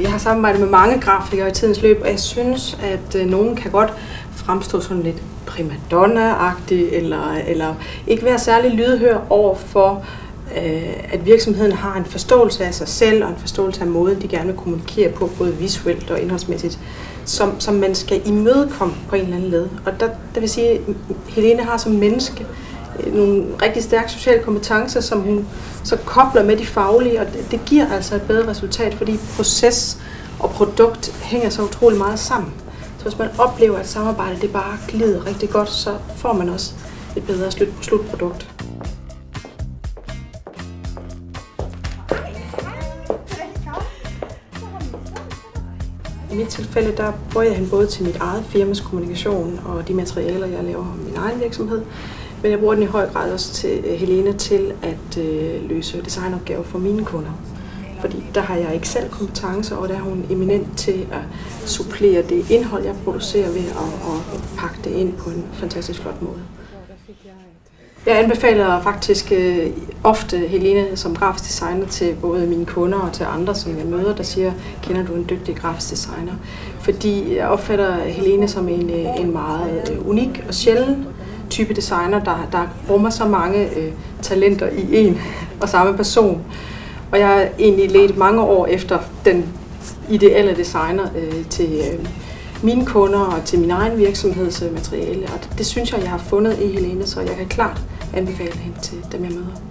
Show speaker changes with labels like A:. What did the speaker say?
A: Jeg har samarbejdet med mange grafikere i tidens løb, og jeg synes, at nogen kan godt fremstå sådan lidt primadonna-agtig, eller ikke være særlig lydhør over for, at virksomheden har en forståelse af sig selv og en forståelse af måden, de gerne vil kommunikere på, både visuelt og indholdsmæssigt, som man skal imødekomme på en eller anden led. Og der vil sige, at Helene har som menneske nogle rigtig stærke sociale kompetencer, som hun så kobler med de faglige, og det giver altså et bedre resultat, fordi proces og produkt hænger så utrolig meget sammen. Så hvis man oplever, at samarbejdet det bare glider rigtig godt, så får man også et bedre slutprodukt. I mit tilfælde, der bruger jeg hende både til mit eget firmas kommunikation og de materialer, jeg laver om min egen virksomhed. Men jeg bruger den i høj grad også til Helene til at løse designopgaver for mine kunder. Fordi der har jeg ikke selv kompetencer, og der er hun eminent til at supplere det indhold, jeg producerer ved at pakke det ind på en fantastisk flot måde. Jeg anbefaler faktisk ofte Helene som grafisk designer til både mine kunder og til andre, som jeg møder, der siger, kender du en dygtig grafisk designer? Fordi jeg opfatter Helene som en meget unik og sjælden type designer, der rummer så mange talenter i en og samme person. Og jeg har egentlig ledt mange år efter den ideelle designer til mine kunder og til min egen virksomhedsmateriale. Og det synes jeg har fundet i Helene, så jeg kan klart anbefale hende til dem, jeg møder.